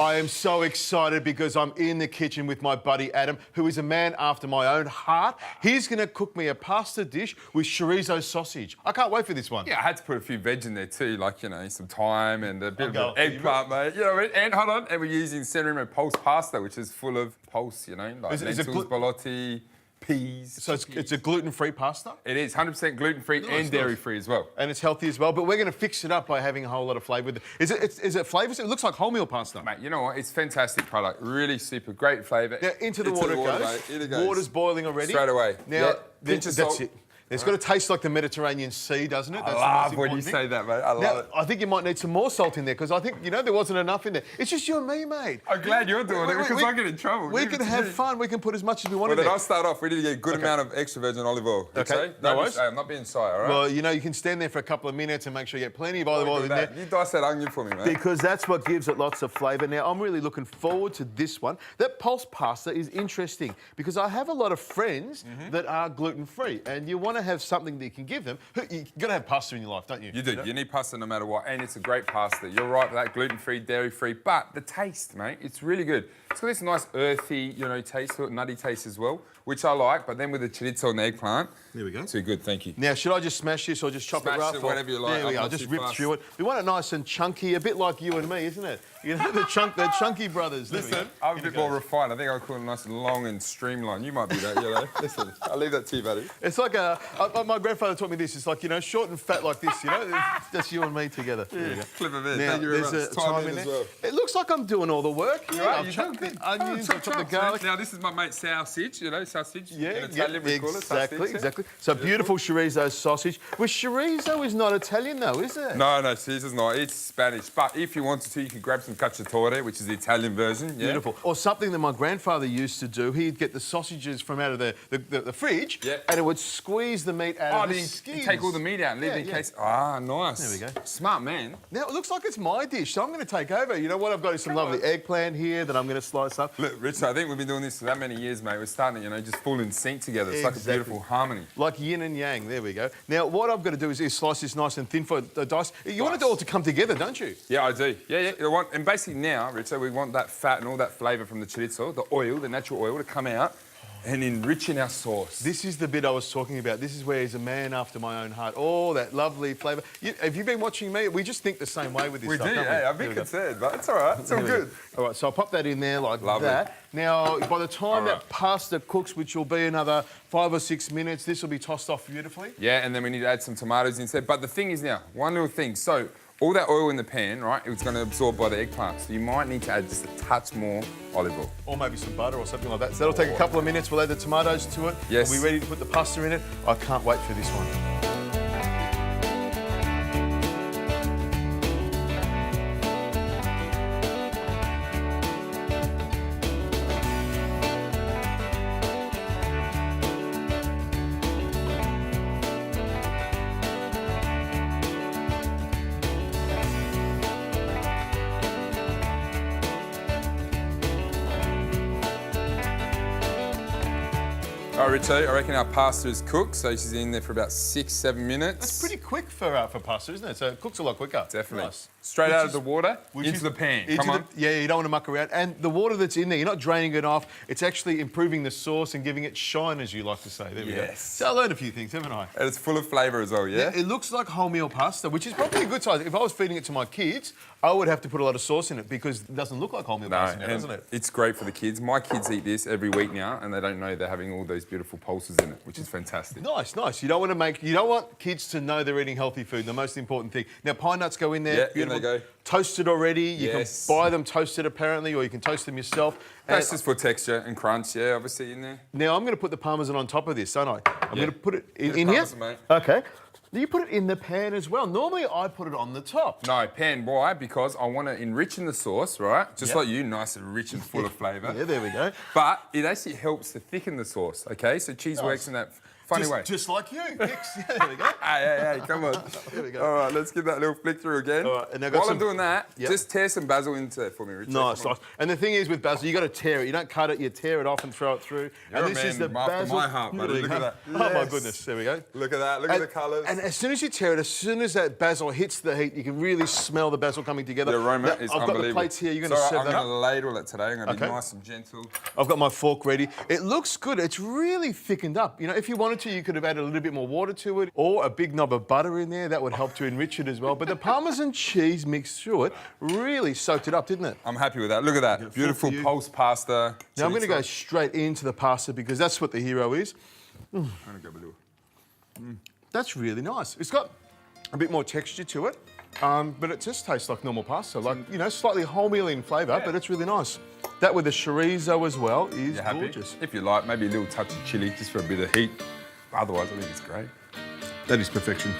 I am so excited because I'm in the kitchen with my buddy Adam, who is a man after my own heart. He's going to cook me a pasta dish with chorizo sausage. I can't wait for this one. Yeah, I had to put a few veg in there too, like, you know, some thyme and a bit of eggplant, mate. You know what I mean? And hold on, and we're using San Remo pulse pasta, which is full of pulse, you know, like lentils, ballotti, peas. So it's a gluten-free pasta? It is 100% gluten-free and dairy-free as well. And it's healthy as well, but we're going to fix it up by having a whole lot of flavour with it. Is it flavours? It looks like wholemeal pasta. Mate, you know what? It's a fantastic product. Really super, great flavour. Now, into the water it goes. It goes. Water's boiling already. Straight away. Now, pinch of that's salt. it. It's got to taste like the Mediterranean Sea, doesn't it? I love when you say that, mate. I love it. I think you might need some more salt in there because I think, you know, there wasn't enough in there. It's just you and me, mate. I'm glad you're doing it because I get in trouble. We can have fun. We can put as much as we want in there. there. I'll start off. We need to get a good amount of extra virgin olive oil. Okay, no worries. I'm not being shy, all right? Well, you know, you can stand there for a couple of minutes and make sure you get plenty of olive oil in there. You dice that onion for me, mate. Because that's what gives it lots of flavour. Now, I'm really looking forward to this one. That pulse pasta is interesting because I have a lot of friends that are gluten-free and you want to have something that you can give them. You've got to have pasta in your life, don't you? You do. You need pasta no matter what, and it's a great pasta. You're right with that, gluten-free, dairy-free, but the taste, mate, it's really good. It's got this nice earthy, you know, taste, nutty taste as well, which I like, but then with the chorizo and the eggplant, there we go. Too good, thank you. Now, should I just smash this or just chop it rough? Whatever you like. There we go, I'll just rip through it. We want it nice and chunky, a bit like you and me, isn't it? You know, the chunky brothers. Listen, I'm a bit more refined. I think I'll call it nice and long and streamlined. You might be that, you know. Listen, I'll leave that to you, buddy. It's like my grandfather taught me this. It's like, you know, short and fat like this, you know. That's you and me together. There you go. Clever man. Now, thank you very there's much. a thyme in there. Well. It looks like I'm doing all the work. You are, I've chopped the onions, I've chopped the garlic. Now, this is my mate sausage, you know, sausage. Yeah, in Italian, we call it exactly, sausage. exactly. So beautiful chorizo sausage. Well, chorizo is not Italian though, is it? No, chorizo's not. It's Spanish. But if you wanted to, you could grab some cacciatore, which is the Italian version. Yeah? Beautiful. Or something that my grandfather used to do. He'd get the sausages from out of the fridge, and it would squeeze the meat out of the skins. Take all the meat out and leave it in case. Ah, nice. There we go. Smart man. Now it looks like it's my dish, so I'm going to take over. You know what? I've got some lovely eggplant here that I'm going to slice up. Look, Rich, I think we've been doing this for that many years, mate. We're starting to, you know, just fall in sync together. It's like a beautiful harmony. Like yin and yang. There we go. Now, what I've got to do is slice this nice and thin for the dice. You want it all to come together, don't you? Yeah, I do. Yeah. And basically now, Rich, we want that fat and all that flavour from the chorizo, the oil, the natural oil, to come out and enriching our sauce. This is the bit I was talking about. This is where he's a man after my own heart. Oh, that lovely flavour. Have you been watching me? We just think the same way with this stuff, don't we? yeah, I'm a bit concerned, but it's all right. It's all good. All right, so I'll pop that in there like that. Now, by the time that pasta cooks, which will be another 5 or 6 minutes, this will be tossed off beautifully. Yeah, and then we need to add some tomatoes instead. But the thing is now, one little thing. So all that oil in the pan, right, it's going to absorb by the eggplant. So you might need to add just a touch more olive oil. Or maybe some butter or something like that. So that'll take a couple of minutes. We'll add the tomatoes to it. Yes. We'll be ready to put the pasta in it. I can't wait for this one. All right, Richo, I reckon our pasta is cooked, so she's in there for about 6-7 minutes. That's pretty quick for pasta, isn't it? So it cooks a lot quicker. Definitely. Nice. Straight out of the water, into the pan. Come on. Yeah, you don't want to muck around. And the water that's in there, you're not draining it off. It's actually improving the sauce and giving it shine, as you like to say. There we go. So I learned a few things, haven't I? And it's full of flavour as well, yeah? It looks like wholemeal pasta, which is probably a good size. If I was feeding it to my kids, I would have to put a lot of sauce in it because it doesn't look like wholemeal pasta now, doesn't it? It's great for the kids. My kids eat this every week now, and they don't know they're having all those beautiful pulses in it, which is fantastic. Nice, nice. You don't want kids to know they're eating healthy food, the most important thing. Now, pine nuts go in there. Yeah, in they go. Toasted already. You can buy them toasted, apparently, or you can toast them yourself. That's just for texture and crunch, yeah, obviously in there. Now, I'm going to put the parmesan on top of this, aren't I? I'm going to put it in here. Mate. Okay. You put it in the pan as well. Normally, I put it on the top. No, pan. Why? Because I want to enrich in the sauce, right? Just like you, nice and rich and full of flavour. Yeah, there we go. But it actually helps to thicken the sauce, okay? So cheese works in that Funny way. Just like you. Mix. Yeah, there we go. Hey, come on. There we go. All right, let's give that little flick through again. All right, and I've got While some- I'm doing that, Yep. just tear some basil into it for me, Richard. Nice, Come on. nice. And the thing is with basil, you got to tear it. You don't cut it, you tear it off and throw it through. You're and a this is the man after basil. my heart, buddy. Look at that. Oh my Yes. goodness, there we go. Look at that. Look at the colours. And as soon as you tear it, as soon as that basil hits the heat, you can really smell the basil coming together. The aroma Now, is I've unbelievable. got the plates here. You're going to So serve I'm that going to up. ladle it today. I'm going to be Okay. nice and gentle. I've got my fork ready. It looks good. It's really thickened up. You know, if you wanted to, you could have added a little bit more water to it, or a big knob of butter in there. That would help to enrich it as well. But the Parmesan cheese mixed through it really soaked it up, didn't it? I'm happy with that. Look at that. Beautiful for you. pulse pasta. Now I'm going to go chorizo. straight into the pasta because that's what the hero is. I'm going to go a little. That's really nice. It's got a bit more texture to it, but it just tastes like normal pasta. Like, you know, slightly wholemeal in flavour, but it's really nice. That with the chorizo as well is You happy? gorgeous. If you like, maybe a little touch of chili just for a bit of heat. Otherwise, I think it's great. That is perfection.